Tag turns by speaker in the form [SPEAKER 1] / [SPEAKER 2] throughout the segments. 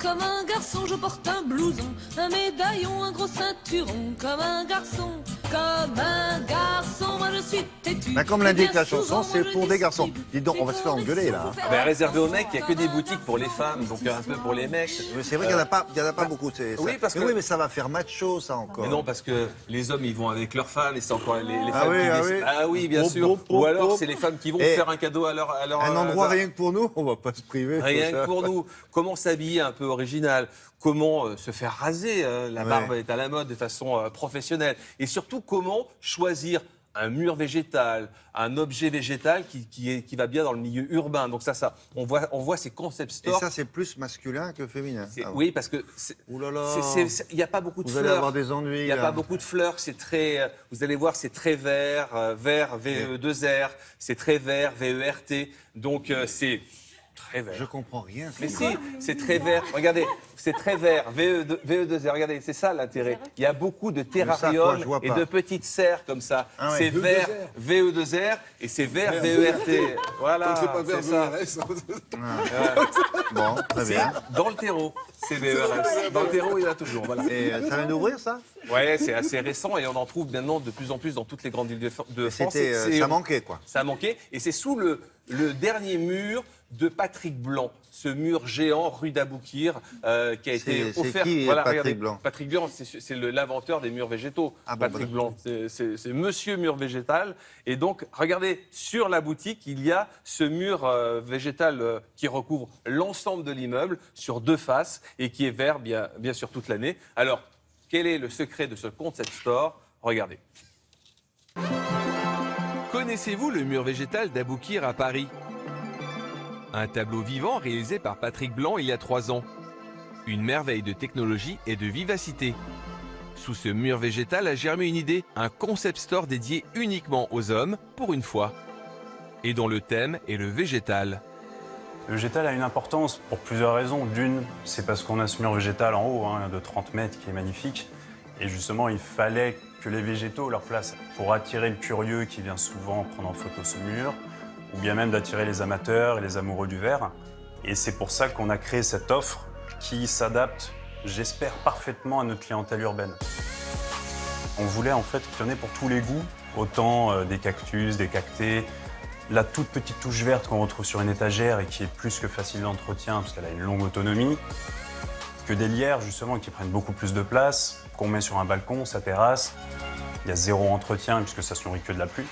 [SPEAKER 1] comme un garçon, je porte un blouson, un médaillon, un gros ceinturon, comme un garçon, moi je suis têtu.
[SPEAKER 2] Bah, comme l'indique la chanson, c'est pour des garçons. Dis donc, on va se faire engueuler là.
[SPEAKER 3] Ben, réservé aux mecs, il n'y a que des boutiques pour les femmes, donc un peu pour les mecs.
[SPEAKER 2] Mais c'est vrai qu'il n'y en a pas beaucoup.
[SPEAKER 3] Oui, parce que...
[SPEAKER 2] oui, mais ça va faire macho, ça encore.
[SPEAKER 3] Mais non, parce que les hommes, ils vont avec leurs femmes et c'est encore les
[SPEAKER 2] Ah
[SPEAKER 3] femmes
[SPEAKER 2] oui,
[SPEAKER 3] qui
[SPEAKER 2] ah
[SPEAKER 3] décident.
[SPEAKER 2] oui.
[SPEAKER 3] Ah oui, bien sûr. Ou alors, c'est les femmes qui vont
[SPEAKER 2] Et
[SPEAKER 3] faire un cadeau à leur
[SPEAKER 2] un endroit rien que pour nous, on va pas se priver.
[SPEAKER 3] Rien que pour nous. Comment s'habiller un peu original? Comment se faire raser? La barbe est à la mode de façon professionnelle. Et surtout, comment choisir un mur végétal, un objet végétal qui va bien dans le milieu urbain. Donc ça, on voit ces concept stores.
[SPEAKER 2] Et ça, c'est plus masculin que féminin.
[SPEAKER 3] Oui, parce que il n'y a pas beaucoup de fleurs.
[SPEAKER 2] Vous allez avoir des ennuis.
[SPEAKER 3] Il n'y a pas beaucoup de fleurs. C'est très. Vous allez voir, c'est très vert, vert VE2R. C'est très vert VERT. Donc c'est très vert.
[SPEAKER 2] Je comprends rien.
[SPEAKER 3] Mais si, c'est très vert. Regardez, c'est très vert. VE2R. Regardez, c'est ça l'intérêt. Il y a beaucoup de terrariums et de petites serres comme ça.
[SPEAKER 2] Ah ouais.
[SPEAKER 3] C'est vert VE2R et c'est vert VERT. Voilà.
[SPEAKER 4] C'est pas vert
[SPEAKER 3] ça.
[SPEAKER 2] Bon, très bien.
[SPEAKER 3] Dans le terreau, c'est VERS. Dans le terreau, il y en a toujours. Voilà.
[SPEAKER 2] Et ça vient d'ouvrir, ça?
[SPEAKER 3] Ouais, c'est assez récent et on en trouve maintenant de plus en plus dans toutes les grandes villes de France.
[SPEAKER 2] Ça manquait, quoi.
[SPEAKER 3] Ça manquait et c'est sous le dernier mur de Patrick Blanc, ce mur géant rue d'Aboukir qui a été offert.
[SPEAKER 2] C'est qui,
[SPEAKER 3] voilà,
[SPEAKER 2] Patrick
[SPEAKER 3] regardez,
[SPEAKER 2] Blanc?
[SPEAKER 3] Patrick Blanc, c'est l'inventeur des murs végétaux. Patrick Blanc, c'est monsieur mur végétal. Et donc, regardez, sur la boutique, il y a ce mur végétal qui recouvre l'ensemble de l'immeuble sur deux faces et qui est vert bien sûr toute l'année. Alors, quel est le secret de ce concept store? Regardez. Connaissez-vous le mur végétal d'Aboukir à Paris? Un tableau vivant réalisé par Patrick Blanc il y a 3 ans. Une merveille de technologie et de vivacité. Sous ce mur végétal a germé une idée, un concept store dédié uniquement aux hommes, pour une fois. Et dont le thème est le végétal.
[SPEAKER 5] Le végétal a une importance pour plusieurs raisons. D'une, c'est parce qu'on a ce mur végétal en haut, de 30 mètres, qui est magnifique. Et justement, il fallait que les végétaux leur place pour attirer le curieux qui vient souvent prendre en photo ce mur, ou bien même d'attirer les amateurs et les amoureux du vert. Et c'est pour ça qu'on a créé cette offre qui s'adapte, j'espère, parfaitement à notre clientèle urbaine. On voulait en fait qu'il y en ait pour tous les goûts, autant des cactus, des cactés, la toute petite touche verte qu'on retrouve sur une étagère et qui est plus que facile d'entretien parce qu'elle a une longue autonomie, que des lierres justement qui prennent beaucoup plus de place, qu'on met sur un balcon, sa terrasse. Il y a 0 entretien puisque ça se nourrit que de la pluie.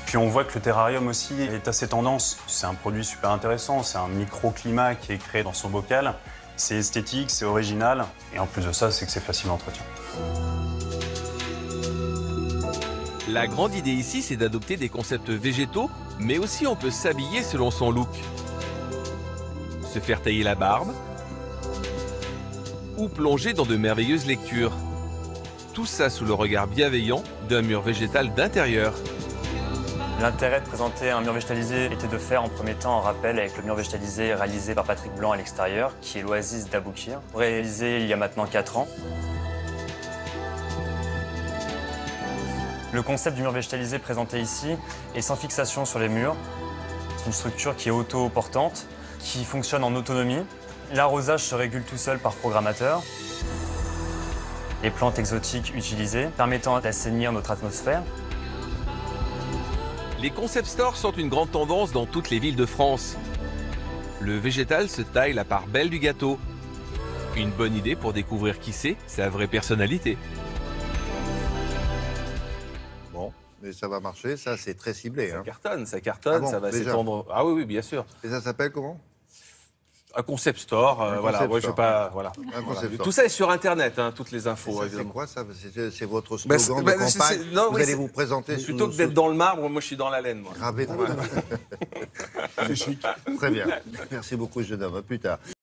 [SPEAKER 5] Puis on voit que le terrarium aussi est assez tendance. C'est un produit super intéressant, c'est un microclimat qui est créé dans son bocal. C'est esthétique, c'est original, et en plus de ça, c'est que c'est facile d'entretien.
[SPEAKER 3] La grande idée ici, c'est d'adopter des concepts végétaux, mais aussi on peut s'habiller selon son look. Se faire tailler la barbe, ou plonger dans de merveilleuses lectures. Tout ça sous le regard bienveillant d'un mur végétal d'intérieur.
[SPEAKER 6] L'intérêt de présenter un mur végétalisé était de faire en premier temps un rappel avec le mur végétalisé réalisé par Patrick Blanc à l'extérieur, qui est l'Oasis d'Aboukir, réalisé il y a maintenant 4 ans. Le concept du mur végétalisé présenté ici est sans fixation sur les murs. C'est une structure qui est auto-portante, qui fonctionne en autonomie. L'arrosage se régule tout seul par programmateur. Les plantes exotiques utilisées permettant d'assainir notre atmosphère.
[SPEAKER 3] Les concept stores sont une grande tendance dans toutes les villes de France. Le végétal se taille la part belle du gâteau. Une bonne idée pour découvrir qui c'est, sa vraie personnalité.
[SPEAKER 2] Bon, mais ça va marcher, ça c'est très ciblé.
[SPEAKER 3] Ça cartonne, ça va s'étendre. Ah oui, bien sûr.
[SPEAKER 2] Et ça s'appelle comment?
[SPEAKER 3] Un concept store, voilà. Ouais, je vais pas, voilà. Tout ça est sur Internet, toutes les infos.
[SPEAKER 2] C'est quoi ça? C'est votre slogan de campagne? Vous allez vous présenter
[SPEAKER 3] plutôt que d'être dans le marbre, moi je suis dans la laine. Moi.
[SPEAKER 2] Gravé dans C'est chic. Très bien. Merci beaucoup, jeune homme. À plus tard.